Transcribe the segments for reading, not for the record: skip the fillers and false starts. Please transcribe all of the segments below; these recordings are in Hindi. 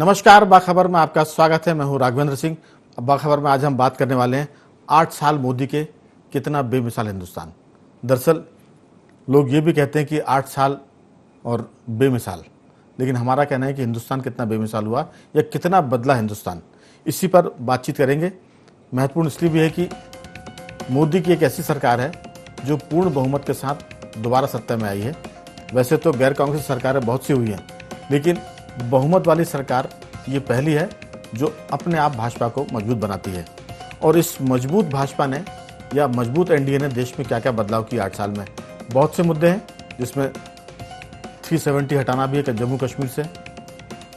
नमस्कार, बाखबर में आपका स्वागत है। मैं हूं राघवेंद्र सिंह। बाखबर में आज हम बात करने वाले हैं 8 साल मोदी के, कितना बेमिसाल हिंदुस्तान। दरअसल लोग ये भी कहते हैं कि 8 साल और बेमिसाल, लेकिन हमारा कहना है कि हिंदुस्तान कितना बेमिसाल हुआ या कितना बदला हिंदुस्तान, इसी पर बातचीत करेंगे। महत्वपूर्ण इसलिए भी है कि मोदी की एक ऐसी सरकार है जो पूर्ण बहुमत के साथ दोबारा सत्ता में आई है। वैसे तो गैर कांग्रेस सरकारें बहुत सी हुई हैं, लेकिन बहुमत वाली सरकार ये पहली है जो अपने आप भाजपा को मजबूत बनाती है। और इस मजबूत भाजपा ने या मजबूत एनडीए ने देश में क्या क्या बदलाव किया 8 साल में। बहुत से मुद्दे हैं, जिसमें 370 हटाना भी है जम्मू कश्मीर से,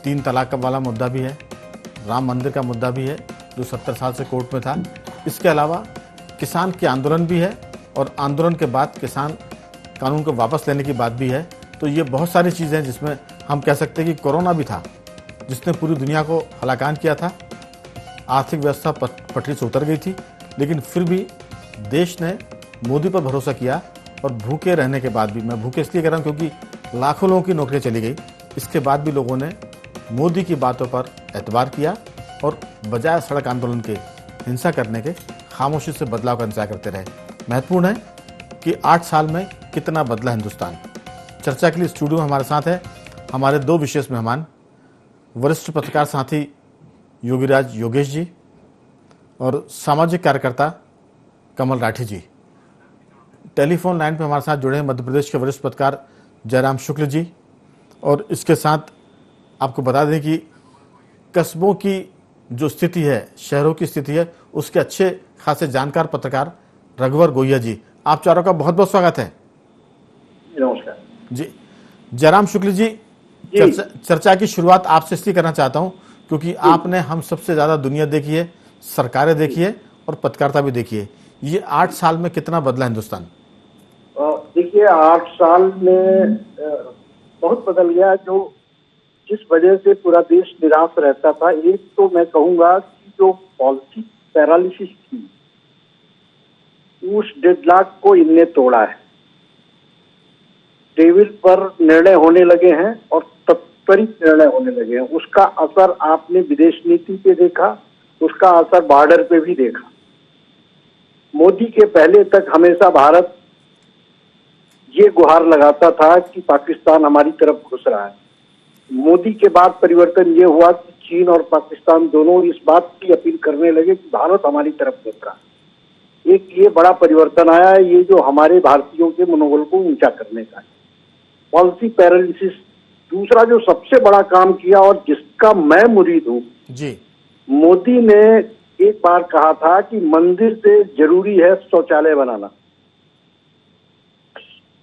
3 तलाक वाला मुद्दा भी है, राम मंदिर का मुद्दा भी है जो 70 साल से कोर्ट में था। इसके अलावा किसान के आंदोलन भी है और आंदोलन के बाद किसान कानून को वापस लेने की बात भी है। तो ये बहुत सारी चीज़ें हैं जिसमें हम कह सकते हैं कि कोरोना भी था जिसने पूरी दुनिया को हलाकान किया था। आर्थिक व्यवस्था पटरी से उतर गई थी, लेकिन फिर भी देश ने मोदी पर भरोसा किया और भूखे रहने के बाद भी, मैं भूखे इसलिए कह रहा हूँ क्योंकि लाखों लोगों की नौकरियाँ चली गई, इसके बाद भी लोगों ने मोदी की बातों पर एतबार किया और बजाय सड़क आंदोलन के हिंसा करने के खामोशी से बदलाव का इंतजार करते रहे। महत्वपूर्ण है कि 8 साल में कितना बदला हिंदुस्तान। चर्चा के लिए स्टूडियो में हमारे साथ है हमारे 2 विशेष मेहमान, वरिष्ठ पत्रकार साथी योगीराज योगेश जी और सामाजिक कार्यकर्ता कमल राठी जी। टेलीफोन लाइन पर हमारे साथ जुड़े हैं मध्य प्रदेश के वरिष्ठ पत्रकार जयराम शुक्ल जी। और इसके साथ आपको बता दें कि कस्बों की जो स्थिति है, शहरों की स्थिति है, उसके अच्छे खासे जानकार पत्रकार रघुवर गोहिया जी। आप चारों का बहुत बहुत स्वागत है। नमस्कार जी। जयराम शुक्ल जी, चर्चा की शुरुआत आपसे इसलिए करना चाहता हूं क्योंकि आपने हम सबसे ज्यादा दुनिया देखी है, सरकारें देखी है और पत्रकारिता भी देखी है। ये 8 साल में कितना बदला हिंदुस्तान? देखिए, 8 साल में बहुत बदल गया। जो जिस वजह से पूरा देश निराश रहता था, एक तो मैं कहूंगा कि जो पॉलिसी पैरालिसिस थी, उस डेडलॉक को इनने तोड़ा है। टेबल पर निर्णय होने लगे हैं और त्वरित निर्णय होने लगे हैं। उसका असर आपने विदेश नीति पे देखा, उसका असर बॉर्डर पे भी देखा। मोदी के पहले तक हमेशा भारत ये गुहार लगाता था कि पाकिस्तान हमारी तरफ घुस रहा है। मोदी के बाद परिवर्तन ये हुआ कि चीन और पाकिस्तान दोनों इस बात की अपील करने लगे कि भारत हमारी तरफ घुस रहा है। एक ये बड़ा परिवर्तन आया है, ये जो हमारे भारतीयों के मनोबल को ऊंचा करने का है, पॉलिसी पैरालिसिस। दूसरा जो सबसे बड़ा काम किया और जिसका मैं मुरीद हूँ जी, मोदी ने एक बार कहा था कि मंदिर से जरूरी है शौचालय बनाना,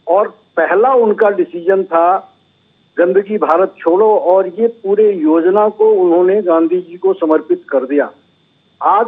और पहला उनका डिसीजन था गंदगी भारत छोड़ो, और ये पूरे योजना को उन्होंने गांधी जी को समर्पित कर दिया। आज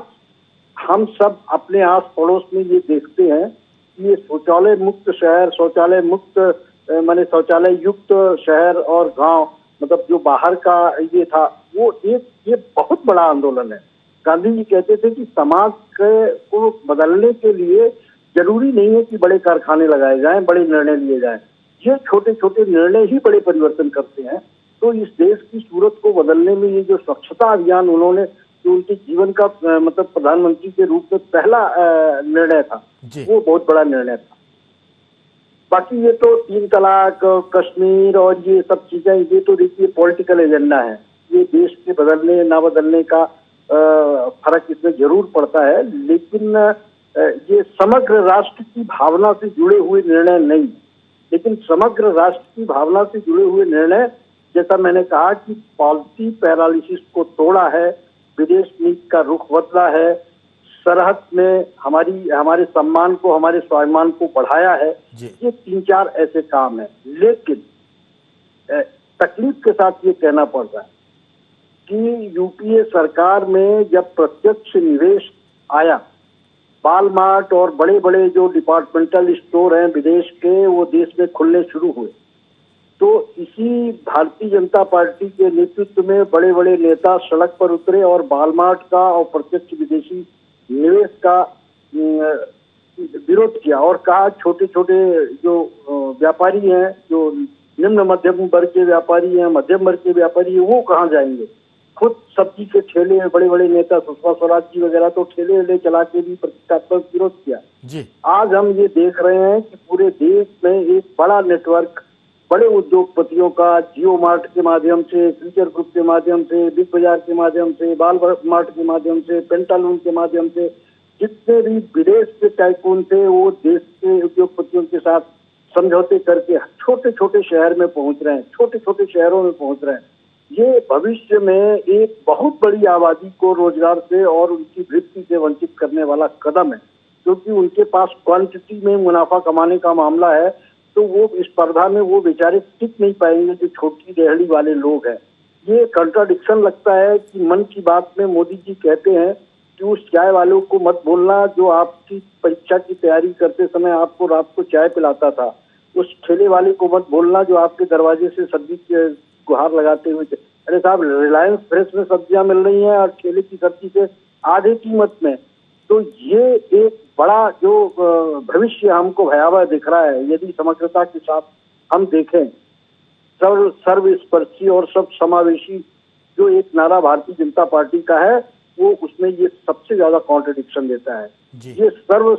हम सब अपने आस पड़ोस में ये देखते हैं कि ये शौचालय मुक्त शहर, शौचालय मुक्त माने शौचालय युक्त शहर और गांव, मतलब जो बाहर का ये था, वो ये बहुत बड़ा आंदोलन है। गांधी जी कहते थे कि समाज को बदलने के लिए जरूरी नहीं है कि बड़े कारखाने लगाए जाएं, बड़े निर्णय लिए जाएं, ये छोटे छोटे निर्णय ही बड़े परिवर्तन करते हैं। तो इस देश की सूरत को बदलने में ये जो स्वच्छता अभियान उन्होंने, जो उनके जीवन का मतलब प्रधानमंत्री के रूप में पहला निर्णय था, वो बहुत बड़ा निर्णय था। बाकी ये तो 3 तलाक, कश्मीर और ये सब चीजें, ये तो देखिए पॉलिटिकल एजेंडा है। ये देश के बदलने ना बदलने का फर्क इसमें जरूर पड़ता है, लेकिन ये समग्र राष्ट्र की भावना से जुड़े हुए निर्णय नहीं। लेकिन समग्र राष्ट्र की भावना से जुड़े हुए निर्णय, जैसा मैंने कहा कि पॉलिसी पैरालिसिस को तोड़ा है, विदेश नीति का रुख बदला है, सरहद में हमारे सम्मान को, हमारे स्वाभिमान को बढ़ाया है। ये 3-4 ऐसे काम हैं। लेकिन तकलीफ के साथ ये कहना पड़ रहा है कि यूपीए सरकार में जब प्रत्यक्ष निवेश आया, वॉलमार्ट और बड़े बड़े जो डिपार्टमेंटल स्टोर हैं विदेश के, वो देश में खुलने शुरू हुए, तो इसी भारतीय जनता पार्टी के नेतृत्व में बड़े बड़े नेता सड़क पर उतरे और वॉलमार्ट का और प्रत्यक्ष विदेशी निवेश का विरोध किया और कहा छोटे छोटे जो व्यापारी हैं, जो निम्न मध्यम वर्ग के व्यापारी हैं, मध्यम वर्ग के व्यापारी हैं, वो कहाँ जाएंगे। खुद सब्जी के ठेले, बड़े बड़े नेता सुषमा स्वराज जी वगैरह तो ठेले वेले चला के भी प्रतीकात्मक विरोध किया। जी आज हम ये देख रहे हैं कि पूरे देश में एक बड़ा नेटवर्क बड़े उद्योगपतियों का जियो मार्ट के माध्यम से, फ्यूचर ग्रुप के माध्यम से, बिग बाजार के माध्यम से, बाल मार्ट के माध्यम से, पेंटालून के माध्यम से, जितने भी विदेश के टाइकून थे वो देश के उद्योगपतियों के साथ समझौते करके छोटे छोटे शहर में पहुंच रहे हैं, छोटे छोटे शहरों में पहुंच रहे हैं। ये भविष्य में एक बहुत बड़ी आबादी को रोजगार से और उनकी वृत्ति से वंचित करने वाला कदम है, क्योंकि उनके पास क्वांटिटी में मुनाफा कमाने का मामला है, तो वो इस स्पर्धा में वो बेचारे टिक नहीं पाएंगे जो छोटी रेहड़ी वाले लोग हैं। ये कंट्राडिक्शन लगता है कि मन की बात में मोदी जी कहते हैं कि उस चाय वालों को मत बोलना जो आपकी परीक्षा की तैयारी करते समय आपको रात को चाय पिलाता था, उस ठेले वाले को मत बोलना जो आपके दरवाजे से सब्जी की गुहार लगाते हुए। अरे साहब, रिलायंस फ्रेश में सब्जियां मिल रही हैं और ठेले की सब्जी से आधे कीमत में। तो ये एक बड़ा जो भविष्य हमको भयावह दिख रहा है यदि समग्रता के साथ हम देखें। सर्वस्पर्शी और सब समावेशी जो एक नारा भारतीय जनता पार्टी का है, वो उसमें ये सबसे ज्यादा कॉन्ट्रडिक्शन देता है। ये सर्व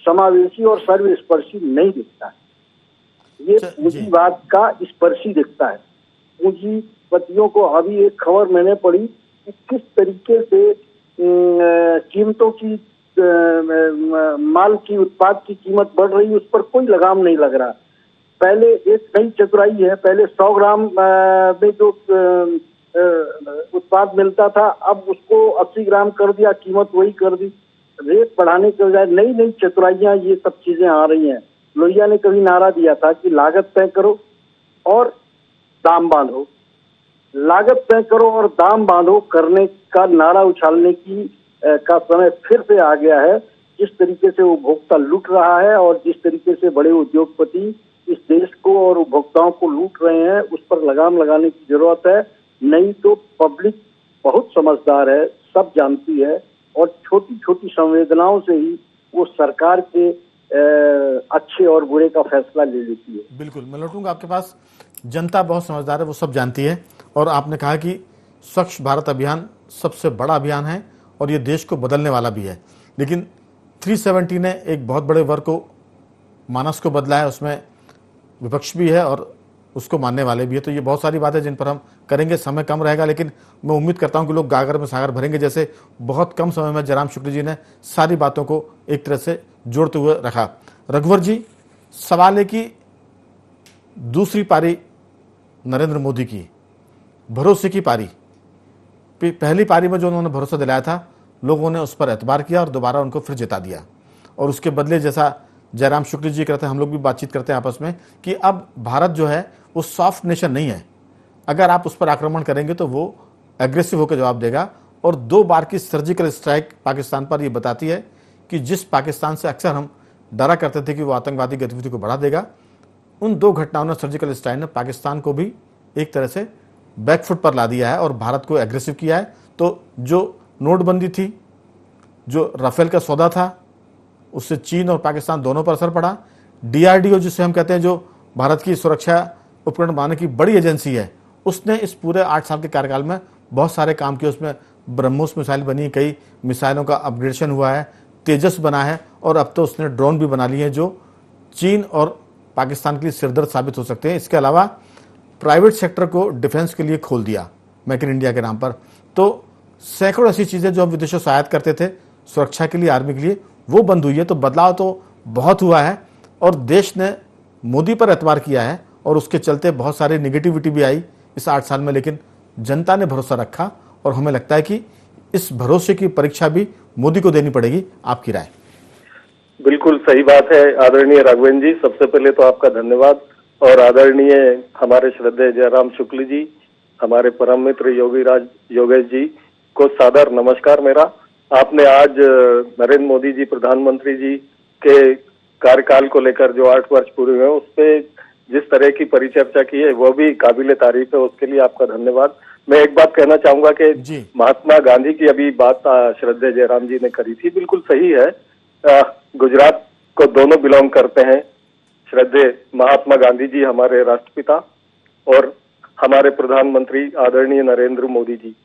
समावेशी और सर्वस्पर्शी नहीं दिखता है, ये पूंजीवाद का स्पर्शी दिखता है। पूंजीपतियों को अभी एक खबर मैंने पढ़ी कि किस तरीके से कीमतों की माल की उत्पाद की कीमत बढ़ रही है, उस पर कोई लगाम नहीं लग रहा। पहले एक नई चतुराई है, पहले 100 ग्राम में जो उत्पाद मिलता था अब उसको 80 ग्राम कर दिया, कीमत वही कर दी। रेट बढ़ाने के बजाय नई नई चतुराइयां ये सब चीजें आ रही हैं। लोहिया ने कभी नारा दिया था कि लागत तय करो और दाम बांधो, लागत तय करो और दाम बांधो करने का नारा उछालने की का समय फिर से आ गया है। जिस तरीके से उपभोक्ता लूट रहा है और जिस तरीके से बड़े उद्योगपति इस देश को और उपभोक्ताओं को लूट रहे हैं, उस पर लगाम लगाने की जरूरत है। नहीं तो पब्लिक बहुत समझदार है, सब जानती है और छोटी छोटी संवेदनाओं से ही वो सरकार के अच्छे और बुरे का फैसला ले लेती है। बिल्कुल, मैं लौटूंगा आपके पास। जनता बहुत समझदार है, वो सब जानती है। और आपने कहा कि स्वच्छ भारत अभियान सबसे बड़ा अभियान है और ये देश को बदलने वाला भी है, लेकिन 370 ने एक बहुत बड़े वर्ग को, मानस को बदला है, उसमें विपक्ष भी है और उसको मानने वाले भी है। तो ये बहुत सारी बातें जिन पर हम करेंगे, समय कम रहेगा, लेकिन मैं उम्मीद करता हूं कि लोग गागर में सागर भरेंगे। जैसे बहुत कम समय में जयराम शुक्ल जी ने सारी बातों को एक तरह से जोड़ते हुए रखा। रघुवर जी, सवाल है कि दूसरी पारी नरेंद्र मोदी की, भरोसे की पारी, पहली पारी में जो उन्होंने भरोसा दिलाया था लोगों ने उस पर एतबार किया और दोबारा उनको फिर जिता दिया। और उसके बदले जैसा जयराम शुक्ल जी कहते हैं, हम लोग भी बातचीत करते हैं आपस में कि अब भारत जो है वो सॉफ्ट नेशन नहीं है, अगर आप उस पर आक्रमण करेंगे तो वो एग्रेसिव होकर जवाब देगा। और 2 बार की सर्जिकल स्ट्राइक पाकिस्तान पर, ये बताती है कि जिस पाकिस्तान से अक्सर हम डरा करते थे कि वो आतंकवादी गतिविधि को बढ़ा देगा, उन 2 घटनाओं ने, सर्जिकल स्ट्राइक ने पाकिस्तान को भी एक तरह से बैकफुट पर ला दिया है और भारत को एग्रेसिव किया है। तो जो नोटबंदी थी, जो राफेल का सौदा था, उससे चीन और पाकिस्तान दोनों पर असर पड़ा। DRDO जिसे हम कहते हैं, जो भारत की सुरक्षा उपकरण बनाने की बड़ी एजेंसी है, उसने इस पूरे 8 साल के कार्यकाल में बहुत सारे काम किए। उसमें ब्रह्मोस मिसाइल बनी, कई मिसाइलों का अपग्रेडेशन हुआ है, तेजस बना है और अब तो उसने ड्रोन भी बना लिए हैं जो चीन और पाकिस्तान के लिए सिरदर्द साबित हो सकते हैं। इसके अलावा प्राइवेट सेक्टर को डिफेंस के लिए खोल दिया मेक इन इंडिया के नाम पर। तो सैकड़ों ऐसी चीज़ें जो हम विदेशों से आयात करते थे सुरक्षा के लिए, आर्मी के लिए, वो बंद हुई है। तो बदलाव तो बहुत हुआ है और देश ने मोदी पर एतबार किया है और उसके चलते बहुत सारी निगेटिविटी भी आई इस 8 साल में, लेकिन जनता ने भरोसा रखा और हमें लगता है कि इस भरोसे की परीक्षा भी मोदी को देनी पड़ेगी। आपकी राय? बिल्कुल सही बात है आदरणीय राघवेंद्र जी, सबसे पहले तो आपका धन्यवाद। और आदरणीय हमारे श्रद्धेय जयराम शुक्ल जी, हमारे परम मित्र योगेश जी को सादर नमस्कार मेरा। आपने आज नरेंद्र मोदी जी प्रधानमंत्री जी के कार्यकाल को लेकर जो 8 वर्ष पूरे हुए उस पे जिस तरह की परिचर्चा की है वो भी काबिले तारीफ है, उसके लिए आपका धन्यवाद। मैं एक बात कहना चाहूंगा कि महात्मा गांधी की अभी बात श्रद्धेय जयराम जी ने करी थी, बिल्कुल सही है। गुजरात को दोनों बिलोंग करते हैं, श्रद्धेय महात्मा गांधी जी हमारे राष्ट्रपिता और हमारे प्रधानमंत्री आदरणीय नरेंद्र मोदी जी।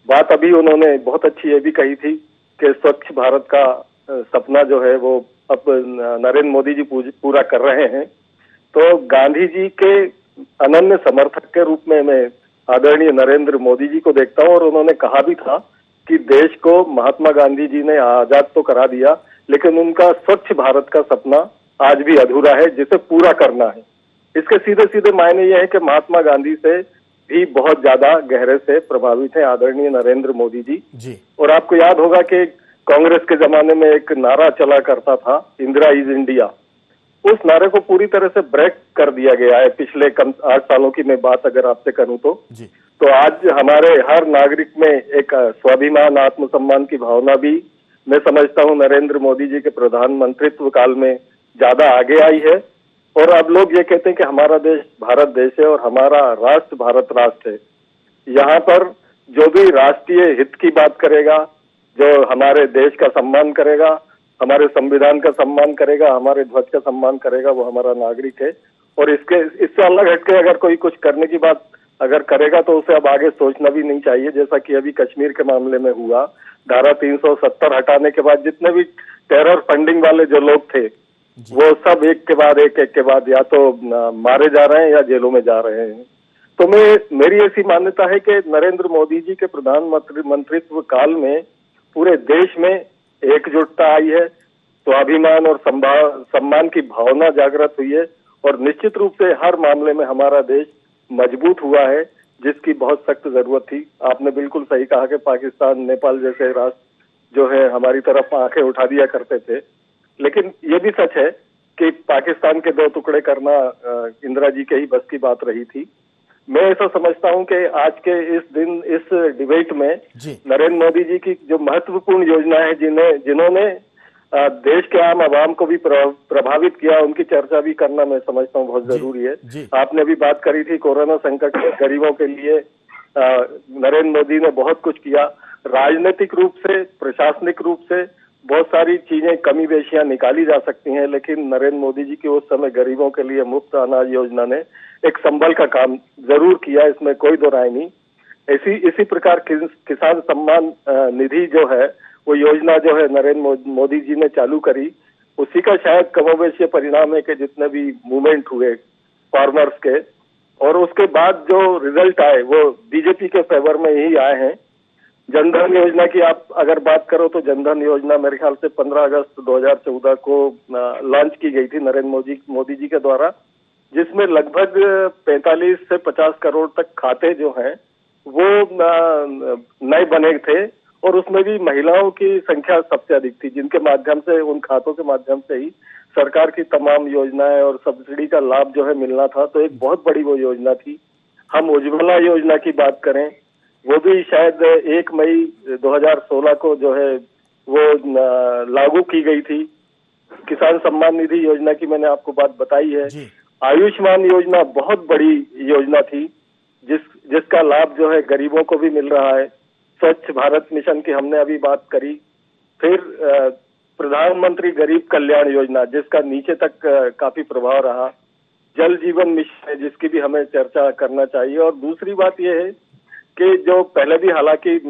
बात अभी उन्होंने बहुत अच्छी ये भी कही थी कि स्वच्छ भारत का सपना जो है वो अब नरेंद्र मोदी जी पूरा कर रहे हैं। तो गांधी जी के अनन्य समर्थक के रूप में मैं आदरणीय नरेंद्र मोदी जी को देखता हूं, और उन्होंने कहा भी था कि देश को महात्मा गांधी जी ने आजाद तो करा दिया, लेकिन उनका स्वच्छ भारत का सपना आज भी अधूरा है, जिसे पूरा करना है। इसके सीधे सीधे मायने यह है कि महात्मा गांधी से भी बहुत ज्यादा गहरे से प्रभावित है आदरणीय नरेंद्र मोदी जी। और आपको याद होगा कि कांग्रेस के जमाने में एक नारा चला करता था, इंदिरा इज इंडिया। उस नारे को पूरी तरह से ब्रेक कर दिया गया है पिछले 8 सालों की मैं बात अगर आपसे करूं तो आज हमारे हर नागरिक में एक स्वाभिमान, आत्मसम्मान की भावना भी मैं समझता हूं नरेंद्र मोदी जी के प्रधानमंत्रित्व काल में ज्यादा आगे आई है। और अब लोग ये कहते हैं कि हमारा देश भारत देश है और हमारा राष्ट्र भारत राष्ट्र है। यहाँ पर जो भी राष्ट्रीय हित की बात करेगा, जो हमारे देश का सम्मान करेगा, हमारे संविधान का सम्मान करेगा, हमारे ध्वज का सम्मान करेगा, वो हमारा नागरिक है। और इससे अलग हटके अगर कोई कुछ करने की बात अगर करेगा तो उसे अब आगे सोचना भी नहीं चाहिए। जैसा कि अभी कश्मीर के मामले में हुआ, धारा 370 हटाने के बाद जितने भी टेरर फंडिंग वाले जो लोग थे वो सब एक के बाद या तो मारे जा रहे हैं या जेलों में जा रहे हैं। तो मेरी ऐसी मान्यता है कि नरेंद्र मोदी जी के प्रधानमंत्रित्व काल में पूरे देश में एकजुटता आई है, स्वाभिमान और सम्मान की भावना जागृत हुई है, और निश्चित रूप से हर मामले में हमारा देश मजबूत हुआ है, जिसकी बहुत सख्त जरूरत थी। आपने बिल्कुल सही कहा कि पाकिस्तान, नेपाल जैसे राष्ट्र जो है हमारी तरफ आंखें उठा दिया करते थे, लेकिन ये भी सच है कि पाकिस्तान के 2 टुकड़े करना इंदिरा जी के ही बस की बात रही थी। मैं ऐसा समझता हूं कि आज के इस दिन इस डिबेट में नरेंद्र मोदी जी की जो महत्वपूर्ण योजना है, जिन्होंने देश के आम आवाम को भी प्रभावित किया, उनकी चर्चा भी करना मैं समझता हूं बहुत जरूरी है। आपने अभी बात करी थी कोरोना संकट में गरीबों के लिए नरेंद्र मोदी ने बहुत कुछ किया। राजनीतिक रूप से, प्रशासनिक रूप से बहुत सारी चीजें, कमी बेशियां निकाली जा सकती हैं, लेकिन नरेंद्र मोदी जी की उस समय गरीबों के लिए मुफ्त अनाज योजना ने एक संबल का काम जरूर किया, इसमें कोई दो राय नहीं। इसी प्रकार किसान सम्मान निधि जो है वो योजना जो है नरेंद्र मोदी जी ने चालू करी, उसी का शायद कमोबेश ये परिणाम है कि जितने भी मूवमेंट हुए फार्मर्स के, और उसके बाद जो रिजल्ट आए वो बीजेपी के फेवर में ही आए हैं। जनधन योजना की आप अगर बात करो तो जनधन योजना मेरे ख्याल से 15 अगस्त 2014 को लॉन्च की गई थी नरेंद्र मोदी जी के द्वारा, जिसमें लगभग 45 से 50 करोड़ तक खाते जो हैं वो नए बने थे, और उसमें भी महिलाओं की संख्या सबसे अधिक थी, जिनके माध्यम से, उन खातों के माध्यम से ही सरकार की तमाम योजनाएं और सब्सिडी का लाभ जो है मिलना था। तो एक बहुत बड़ी वो योजना थी। हम उज्ज्वला योजना की बात करें, वो भी शायद 1 मई 2016 को जो है वो लागू की गई थी। किसान सम्मान निधि योजना की मैंने आपको बात बताई है। आयुष्मान योजना बहुत बड़ी योजना थी, जिसका लाभ जो है गरीबों को भी मिल रहा है। स्वच्छ भारत मिशन की हमने अभी बात करी। फिर प्रधानमंत्री गरीब कल्याण योजना, जिसका नीचे तक काफी प्रभाव रहा। जल जीवन मिशन है, जिसकी भी हमें चर्चा करना चाहिए। और दूसरी बात यह है कि जो पहले भी हालांकि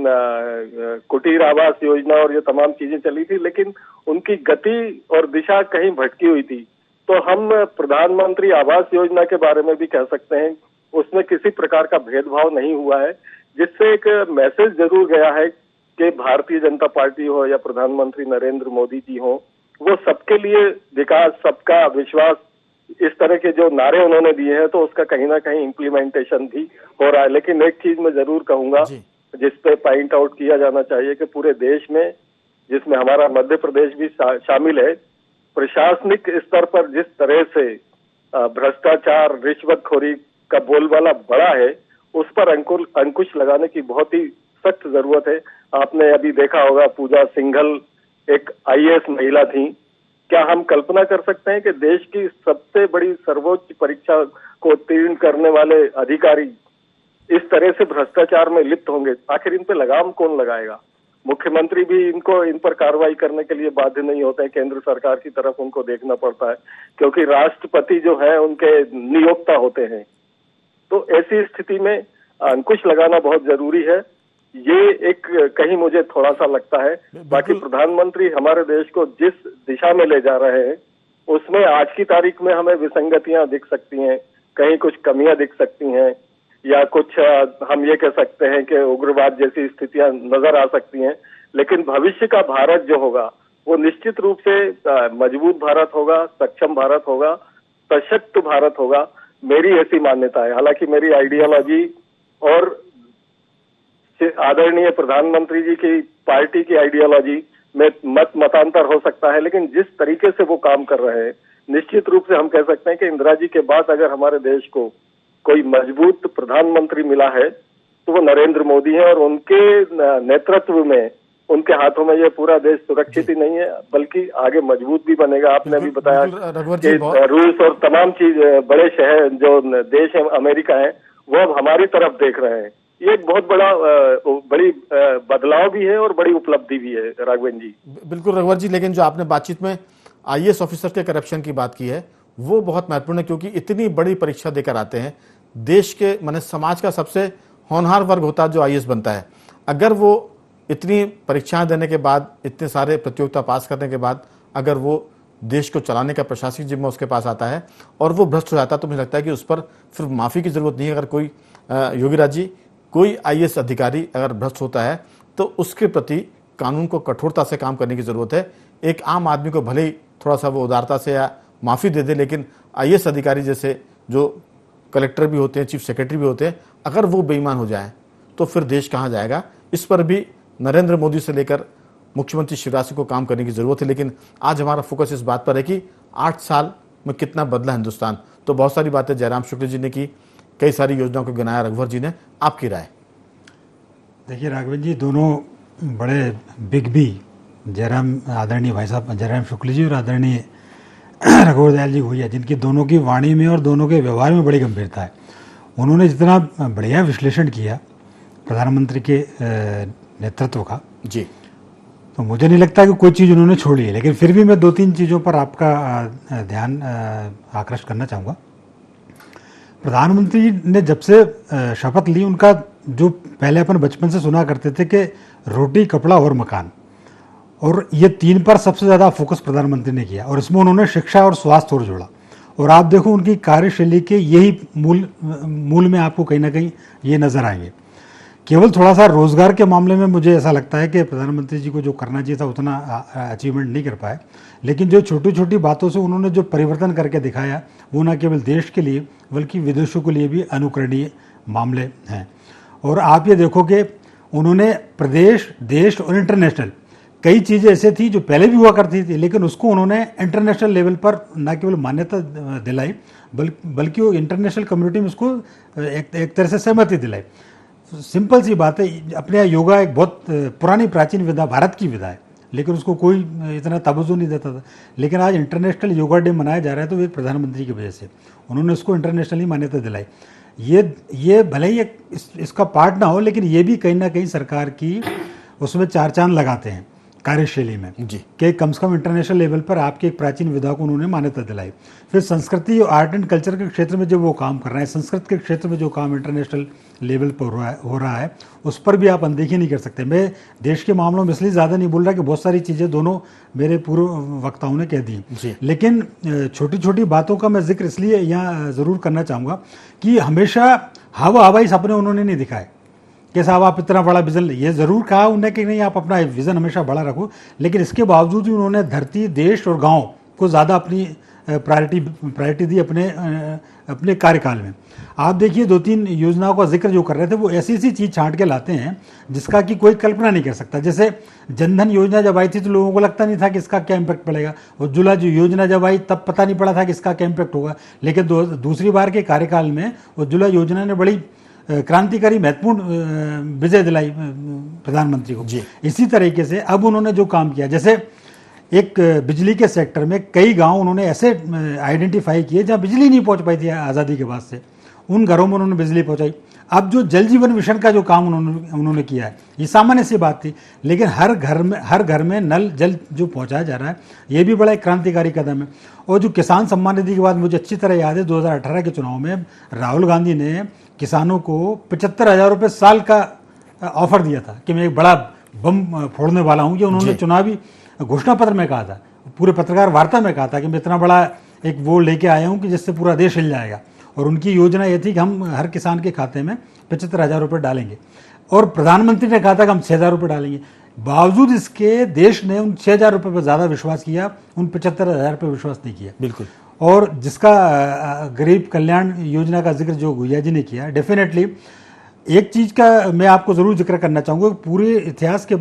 कुटीर आवास योजना और ये तमाम चीजें चली थी, लेकिन उनकी गति और दिशा कहीं भटकी हुई थी। तो हम प्रधानमंत्री आवास योजना के बारे में भी कह सकते हैं, उसमें किसी प्रकार का भेदभाव नहीं हुआ है, जिससे एक मैसेज जरूर गया है कि भारतीय जनता पार्टी हो या प्रधानमंत्री नरेंद्र मोदी जी हो, वो सबके लिए विकास, सबका विश्वास, इस तरह के जो नारे उन्होंने दिए हैं, तो उसका कहीं ना कहीं इम्प्लीमेंटेशन भी हो रहा है। लेकिन एक चीज मैं जरूर कहूंगा, जिसपे पॉइंट आउट किया जाना चाहिए कि पूरे देश में, जिसमें हमारा मध्य प्रदेश भी शामिल है, प्रशासनिक स्तर पर जिस तरह से भ्रष्टाचार, रिश्वतखोरी का बोलबाला बड़ा है, उस पर अंकुश लगाने की बहुत ही सख्त जरूरत है। आपने अभी देखा होगा, पूजा सिंघल एक IAS महिला थी। क्या हम कल्पना कर सकते हैं कि देश की सबसे बड़ी सर्वोच्च परीक्षा को उत्तीर्ण करने वाले अधिकारी इस तरह से भ्रष्टाचार में लिप्त होंगे? आखिर इन पे लगाम कौन लगाएगा? मुख्यमंत्री भी इन पर कार्रवाई करने के लिए बाध्य नहीं होते हैं, केंद्र सरकार की तरफ उनको देखना पड़ता है, क्योंकि राष्ट्रपति जो है उनके नियोक्ता होते हैं। तो ऐसी स्थिति में अंकुश लगाना बहुत जरूरी है। ये एक कहीं मुझे थोड़ा सा लगता है। बाकी प्रधानमंत्री हमारे देश को जिस दिशा में ले जा रहे हैं उसमें आज की तारीख में हमें विसंगतियां दिख सकती हैं, कहीं कुछ कमियां दिख सकती हैं, या कुछ हम ये कह सकते हैं कि उग्रवाद जैसी स्थितियां नजर आ सकती हैं। लेकिन भविष्य का भारत जो होगा वो निश्चित रूप से मजबूत भारत होगा, सक्षम भारत होगा, सशक्त भारत होगा। मेरी ऐसी मान्यता है। हालांकि मेरी आइडियोलॉजी और आदरणीय प्रधानमंत्री जी की पार्टी की आइडियोलॉजी में मतांतर हो सकता है, लेकिन जिस तरीके से वो काम कर रहे हैं निश्चित रूप से हम कह सकते हैं कि इंदिरा जी के बाद अगर हमारे देश को कोई मजबूत प्रधानमंत्री मिला है तो वो नरेंद्र मोदी है। और उनके नेतृत्व में, उनके हाथों में ये पूरा देश सुरक्षित ही नहीं है बल्कि आगे मजबूत भी बनेगा। आपने अभी बताया कि रूस और तमाम चीज बड़े शहर जो देश है अमेरिका है वो अब हमारी तरफ देख रहे हैं। ये एक बहुत बड़ी बदलाव भी है और बड़ी उपलब्धि भी है राघवेंद्र जी। बिल्कुल रघुवर जी, लेकिन जो आपने बातचीत में आईएएस ऑफिसर के करप्शन की बात की है वो बहुत महत्वपूर्ण है, क्योंकि इतनी बड़ी परीक्षा देकर आते हैं। देश के माने समाज का सबसे होनहार वर्ग होता है जो आईएएस बनता है। अगर वो इतनी परीक्षाएं देने के बाद, इतने सारे प्रतियोगिता पास करने के बाद अगर वो देश को चलाने का प्रशासनिक जिम्मा उसके पास आता है और वो भ्रष्ट हो जाता है तो मुझे लगता है कि उस पर फिर माफ़ी की ज़रूरत नहीं है। अगर कोई योगी राज जी, कोई आईएएस अधिकारी अगर भ्रष्ट होता है तो उसके प्रति कानून को कठोरता से काम करने की ज़रूरत है। एक आम आदमी को भले ही थोड़ा सा वो उदारता से या माफ़ी दे दे, लेकिन आईएएस अधिकारी जैसे जो कलेक्टर भी होते हैं, चीफ सेक्रेटरी भी होते हैं, अगर वो बेईमान हो जाए तो फिर देश कहाँ जाएगा। इस पर भी नरेंद्र मोदी से लेकर मुख्यमंत्री शिवराज सिंह को काम करने की ज़रूरत है। लेकिन आज हमारा फोकस इस बात पर है कि 8 साल में कितना बदला हिंदुस्तान। तो बहुत सारी बातें जयराम शुक्ल जी ने की, कई सारी योजनाओं को गिनाया रघुवर जी ने, आपकी राय? देखिए राघवेंद्र जी, दोनों बड़े बिग बी, आदरणीय भाई साहब जयराम शुक्ल जी और आदरणीय रघुवर दयाल जी भैया, जिनकी दोनों की वाणी में और दोनों के व्यवहार में बड़ी गंभीरता है। उन्होंने जितना बढ़िया विश्लेषण किया प्रधानमंत्री के नेतृत्व का जी, तो मुझे नहीं लगता कि कोई चीज़ उन्होंने छोड़ी है। लेकिन फिर भी मैं 2-3 चीज़ों पर आपका ध्यान आकृष्ट करना चाहूँगा। प्रधानमंत्री ने जब से शपथ ली, उनका जो पहले अपन बचपन से सुना करते थे कि रोटी, कपड़ा और मकान, और ये 3 पर सबसे ज़्यादा फोकस प्रधानमंत्री ने किया। और इसमें उन्होंने शिक्षा और स्वास्थ्य और जोड़ा। और आप देखो उनकी कार्यशैली के यही मूल में आपको कहीं ना कहीं ये नज़र आएंगे। केवल थोड़ा सा रोजगार के मामले में मुझे ऐसा लगता है कि प्रधानमंत्री जी को जो करना चाहिए था उतना अचीवमेंट नहीं कर पाए। लेकिन जो छोटी छोटी बातों से उन्होंने जो परिवर्तन करके दिखाया वो न केवल देश के लिए बल्कि विदेशों के लिए भी अनुकरणीय मामले हैं। और आप ये देखो कि उन्होंने प्रदेश, देश और इंटरनेशनल कई चीज़ें ऐसे थी जो पहले भी हुआ करती थी, लेकिन उसको उन्होंने इंटरनेशनल लेवल पर न केवल मान्यता दिलाई बल्कि वो इंटरनेशनल कम्युनिटी में उसको एक तरह से सहमति दिलाई। सिंपल सी बात है, अपने यहाँ योगा एक बहुत पुरानी प्राचीन विधा, भारत की विधा है, लेकिन उसको कोई इतना तवज्जो नहीं देता था। लेकिन आज इंटरनेशनल योगा डे मनाया जा रहा है तो एक प्रधानमंत्री की वजह से उन्होंने उसको इंटरनेशनली मान्यता दिलाई। ये भले ही इसका पार्ट ना हो, लेकिन ये भी कहीं ना कहीं सरकार की उसमें 4 चांद लगाते हैं कार्यशैली में जी, कि कम से कम इंटरनेशनल लेवल पर आपकी एक प्राचीन विधा को उन्होंने मान्यता दिलाई। फिर संस्कृति और आर्ट एंड कल्चर के क्षेत्र में जब वो काम कर रहे हैं, संस्कृत के क्षेत्र में जो काम इंटरनेशनल लेवल पर हो रहा है उस पर भी आप अनदेखी नहीं कर सकते। मैं देश के मामलों में इसलिए ज़्यादा नहीं बोल रहा कि बहुत सारी चीज़ें दोनों मेरे पूर्व वक्ताओं ने कह दी, लेकिन छोटी छोटी बातों का मैं जिक्र इसलिए यहाँ ज़रूर करना चाहूँगा कि हमेशा हवाई सपने उन्होंने नहीं दिखाए कि साहब आप इतना बड़ा विज़न, ये ज़रूर कहा उन्हें कि नहीं आप अपना विज़न हमेशा बड़ा रखो, लेकिन इसके बावजूद भी उन्होंने धरती, देश और गांव को ज़्यादा अपनी प्रायोरिटी दी अपने कार्यकाल में। आप देखिए 2-3 योजनाओं का जिक्र जो कर रहे थे वो ऐसी चीज़ छांट के लाते हैं जिसका कि कोई कल्पना नहीं कर सकता। जैसे जनधन योजना जब आई थी तो लोगों को लगता नहीं था कि इसका क्या इम्पैक्ट पड़ेगा। उज्ज्वला जो योजना जब आई तब पता नहीं पड़ा था कि इसका क्या इम्पैक्ट होगा, लेकिन दूसरी बार के कार्यकाल में उज्ज्वला योजना ने बड़ी क्रांतिकारी महत्वपूर्ण विजय दिलाई प्रधानमंत्री को। इसी तरीके से अब उन्होंने जो काम किया, जैसे एक बिजली के सेक्टर में कई गांव उन्होंने ऐसे आइडेंटिफाई किए जहां बिजली नहीं पहुंच पाई थी आज़ादी के बाद से, उन घरों में उन्होंने बिजली पहुंचाई। अब जो जल जीवन मिशन का जो काम उन्होंने किया है, ये सामान्य सी बात थी, लेकिन हर घर में नल जल जो पहुंचाया जा रहा है ये भी बड़ा एक क्रांतिकारी कदम है। और जो किसान सम्मान निधि के बाद मुझे अच्छी तरह याद है 2018 के चुनाव में राहुल गांधी ने किसानों को 75,000 रुपये साल का ऑफर दिया था कि मैं एक बड़ा बम फोड़ने वाला हूं, ये उन्होंने चुनावी घोषणा पत्र में कहा था, पूरे पत्रकार वार्ता में कहा था कि मैं इतना बड़ा एक वो लेके आया हूं कि जिससे पूरा देश हिल जाएगा। और उनकी योजना ये थी कि हम हर किसान के खाते में 75,000 रुपये डालेंगे, और प्रधानमंत्री ने कहा था कि हम 6,000 रुपये डालेंगे। बावजूद इसके देश ने उन 6,000 रुपये पर ज़्यादा विश्वास किया, उन 75,000 पर विश्वास नहीं किया। बिल्कुल। और जिसका गरीब कल्याण योजना का जिक्र जो गुइया जी ने किया, डेफिनेटली एक चीज़ का मैं आपको ज़रूर जिक्र करना चाहूँगा, पूरे इतिहास के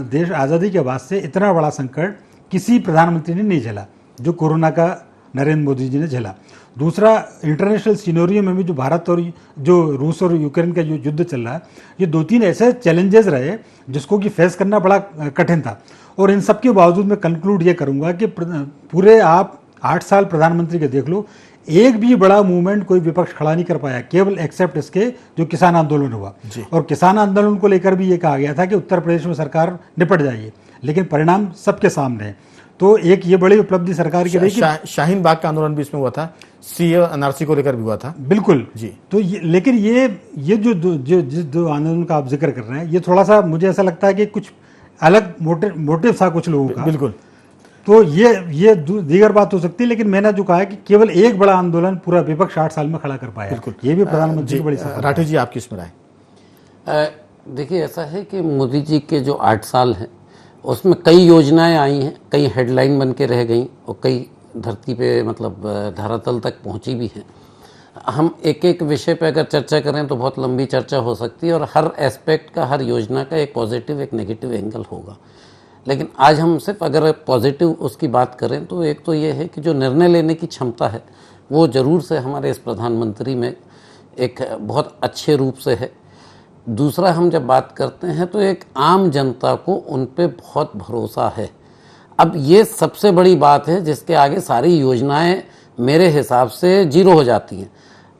देश आज़ादी के बाद से इतना बड़ा संकट किसी प्रधानमंत्री ने नहीं झेला जो कोरोना का नरेंद्र मोदी जी ने झेला। दूसरा, इंटरनेशनल सिनेरियो में भी जो भारत और जो रूस और यूक्रेन का जो युद्ध चल रहा है, ये 2-3 ऐसे चैलेंजेस रहे जिसको कि फेस करना बड़ा कठिन था। और इन सब के बावजूद मैं कंक्लूड ये करूँगा कि पूरे आप 8 साल प्रधानमंत्री के देख लो, एक भी बड़ा मूवमेंट कोई विपक्ष खड़ा नहीं कर पाया, केवल एक्सेप्ट इसके जो किसान आंदोलन हुआ। और किसान आंदोलन को लेकर भी ये कहा गया था कि उत्तर प्रदेश में सरकार निपट जाएगी, लेकिन परिणाम सबके सामने है। तो एक ये बड़ी उपलब्धि सरकार की रही कि शाहीन बाग का आंदोलन भी इसमें हुआ था, सीए एनआरसी को लेकर भी हुआ था। बिल्कुल जी। तो लेकिन ये जो आंदोलन का आप जिक्र कर रहे हैं, ये थोड़ा सा मुझे ऐसा लगता है कि कुछ अलग मोटिव था कुछ लोगों का। बिल्कुल। तो ये दीगर बात हो सकती है, लेकिन मैंने जो कहा है कि केवल एक बड़ा आंदोलन पूरा विपक्ष 8 साल में खड़ा कर पाया। बिल्कुल। ये भी प्रधानमंत्री की बड़ी सफलता है। राठौर जी, आपकी इसमें राय? देखिए, ऐसा है कि मोदी जी के जो 8 साल हैं उसमें कई योजनाएं आई हैं, कई हेडलाइन बन के रह गई और कई धरती पे मतलब धरातल तक पहुंची भी हैं। हम एक एक विषय पे अगर चर्चा करें तो बहुत लंबी चर्चा हो सकती है और हर एस्पेक्ट का, हर योजना का एक पॉजिटिव एक नेगेटिव एंगल होगा। लेकिन आज हम सिर्फ अगर पॉजिटिव उसकी बात करें तो एक तो ये है कि जो निर्णय लेने की क्षमता है वो ज़रूर से हमारे इस प्रधानमंत्री में एक बहुत अच्छे रूप से है। दूसरा, हम जब बात करते हैं तो एक आम जनता को उन पे बहुत भरोसा है। अब ये सबसे बड़ी बात है जिसके आगे सारी योजनाएं मेरे हिसाब से जीरो हो जाती हैं।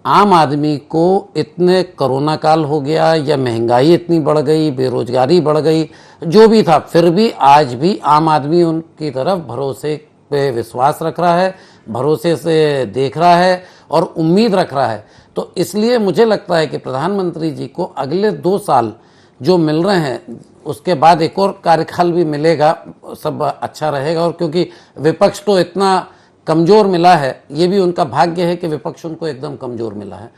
आम आदमी को इतने कोरोना काल हो गया या महंगाई इतनी बढ़ गई, बेरोजगारी बढ़ गई, जो भी था, फिर भी आज भी आम आदमी उनकी तरफ भरोसे पे विश्वास रख रहा है, भरोसे से देख रहा है और उम्मीद रख रहा है। तो इसलिए मुझे लगता है कि प्रधानमंत्री जी को अगले 2 साल जो मिल रहे हैं, उसके बाद एक और कार्यकाल भी मिलेगा, सब अच्छा रहेगा। और क्योंकि विपक्ष तो इतना कमज़ोर मिला है, ये भी उनका भाग्य है कि विपक्ष उनको एकदम कमज़ोर मिला है।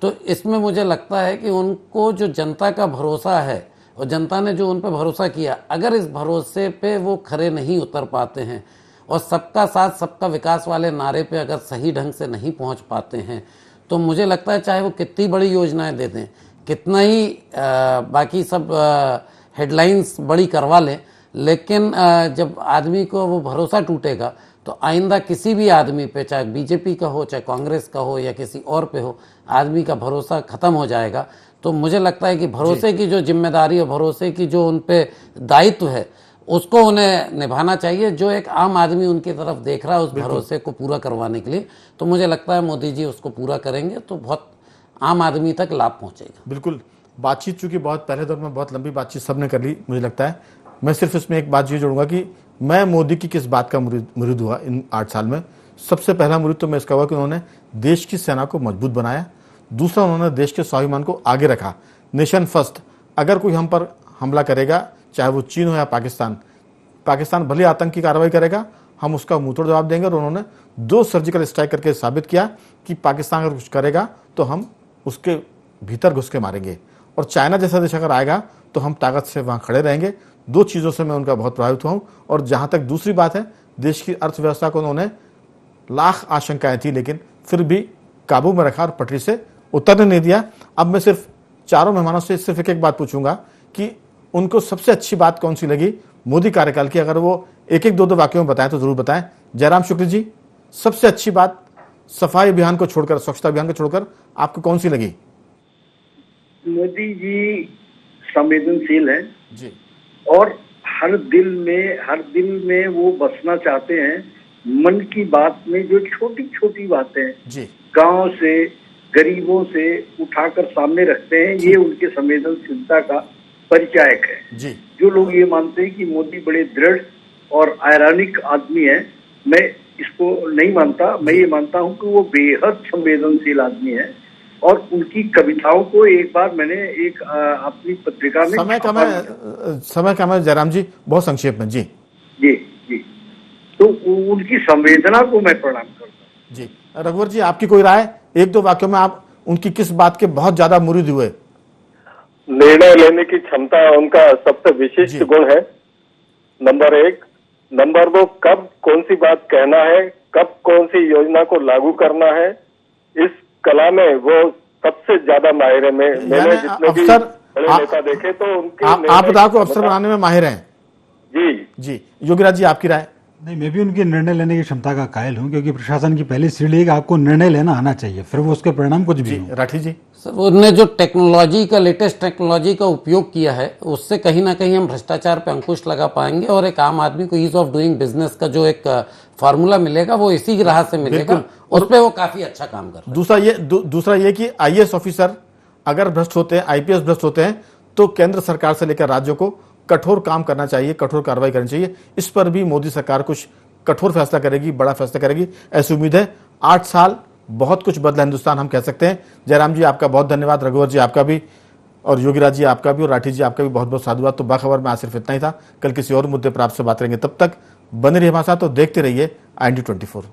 तो इसमें मुझे लगता है कि उनको जो जनता का भरोसा है और जनता ने जो उन पर भरोसा किया, अगर इस भरोसे पे वो खरे नहीं उतर पाते हैं और सबका साथ सबका विकास वाले नारे पे अगर सही ढंग से नहीं पहुंच पाते हैं, तो मुझे लगता है चाहे वो कितनी बड़ी योजनाएं दे दें, कितना ही बाकी सब हेडलाइंस बड़ी करवा लें, लेकिन जब आदमी को वो भरोसा टूटेगा तो आइंदा किसी भी आदमी पे, चाहे बीजेपी का हो, चाहे कांग्रेस का हो या किसी और पे हो, आदमी का भरोसा खत्म हो जाएगा। तो मुझे लगता है कि भरोसे की जो जिम्मेदारी और भरोसे की जो उन पे दायित्व है उसको उन्हें निभाना चाहिए, जो एक आम आदमी उनकी तरफ देख रहा है उस भरोसे को पूरा करवाने के लिए। तो मुझे लगता है मोदी जी उसको पूरा करेंगे तो बहुत आम आदमी तक लाभ पहुंचेगा। बिल्कुल। बातचीत चूंकि बहुत पहले दौर में बहुत लंबी बातचीत सबने कर ली, मुझे लगता है मैं सिर्फ इसमें एक बात ये जोड़ूंगा कि मैं मोदी की किस बात का मुरीद हुआ इन 8 साल में। सबसे पहला मुरीद तो मैं इसका हुआ कि उन्होंने देश की सेना को मजबूत बनाया। दूसरा, उन्होंने देश के स्वाभिमान को आगे रखा, नेशन फर्स्ट। अगर कोई हम पर हमला करेगा, चाहे वो चीन हो या पाकिस्तान भले आतंकी कार्रवाई करेगा, हम उसका मुंहतोड़ जवाब देंगे। और उन्होंने 2 सर्जिकल स्ट्राइक करके साबित किया कि पाकिस्तान अगर कुछ करेगा तो हम उसके भीतर घुस के मारेंगे, और चाइना जैसा देश अगर आएगा तो हम ताकत से वहां खड़े रहेंगे। 2 चीज़ों से मैं उनका बहुत प्रभावित हुआ हूँ। और जहां तक दूसरी बात है, देश की अर्थव्यवस्था को उन्होंने लाख आशंकाएं थी लेकिन फिर भी काबू में रखा और पटरी से उतरने नहीं दिया। अब मैं सिर्फ चारों मेहमानों से सिर्फ एक बात पूछूंगा कि उनको सबसे अच्छी बात कौन सी लगी मोदी कार्यकाल की। अगर वो एक 2 वाक्यों में बताएं तो जरूर बताएं। जयराम शुक्ल जी, सबसे अच्छी बात सफाई अभियान को छोड़कर, स्वच्छता अभियान को छोड़कर आपको कौन सी लगी? मोदी जी संवेदनशील हैं जी, और हर दिल में वो बसना चाहते हैं। मन की बात में जो छोटी छोटी बातें जी, गांव से, गरीबों से उठाकर सामने रखते हैं, ये उनके संवेदनशीलता का परिचायक है। जी। जो लोग ये मानते हैं कि मोदी बड़े दृढ़ और आयरानिक आदमी है, मैं इसको नहीं मानता। मैं ये मानता हूं कि वो बेहद संवेदनशील आदमी है। और उनकी कविताओं को एक बार मैंने एक अपनी पत्रिका में समय का मैं जयराम जी बहुत संक्षेप में जी जी जी, तो उनकी संवेदना को मैं प्रणाम करता हूँ। जी रघुवर जी, आपकी कोई राय, एक दो वाक्यों में आप उनकी किस बात के बहुत ज्यादा मुरीद हुए? निर्णय लेने की क्षमता उनका सबसे विशिष्ट गुण है, नंबर 1। नंबर 2, कब कौन सी बात कहना है, कब कौन सी योजना को लागू करना है, इस कला में वो सबसे ज्यादा माहिर है। मैंने जितने भी बड़े नेता देखे तो उनके आपदा को अफसर बनाने में माहिर हैं। जी जी योगीराज जी, आपकी राय? नहीं, मैं भी उनकी निर्णय लेने की क्षमता का कायल हूं, क्योंकि प्रशासन की पहली सीढ़ी है कि आपको निर्णय लेना आना चाहिए, फिर वो उसके परिणाम कुछ भी हो। राठी जी? सर, उन्होंने जो टेक्नोलॉजी का, लेटेस्ट टेक्नोलॉजी का उपयोग किया है, उससे कहीं ना कहीं हम भ्रष्टाचार पे अंकुश लगा पाएंगे और एक आम आदमी को ईज ऑफ डूइंग बिजनेस का जो एक फार्मूला मिलेगा वो इसी राह से मिलेगा, उस पर वो काफी अच्छा काम कर रहे हैं। दूसरा ये कि आईएएस ऑफिसर अगर भ्रष्ट होते हैं, आईपीएस भ्रष्ट होते हैं, तो केंद्र सरकार से लेकर राज्यों को कठोर काम करना चाहिए, कठोर कार्रवाई करनी चाहिए। इस पर भी मोदी सरकार कुछ कठोर फैसला करेगी, बड़ा फैसला करेगी, ऐसी उम्मीद है। 8 साल बहुत कुछ बदला हिंदुस्तान, हम कह सकते हैं। जयराम जी आपका बहुत धन्यवाद, रघुवर जी आपका भी, और योगीराज जी आपका भी, और राठी जी आपका भी बहुत बहुत साधुवाद। तो बाखबर में आज सिर्फ इतना ही था। कल किसी और मुद्दे पर आपसे बात करेंगे, तब तक बने रहिए हमारे साथ और देखते रहिए IND24।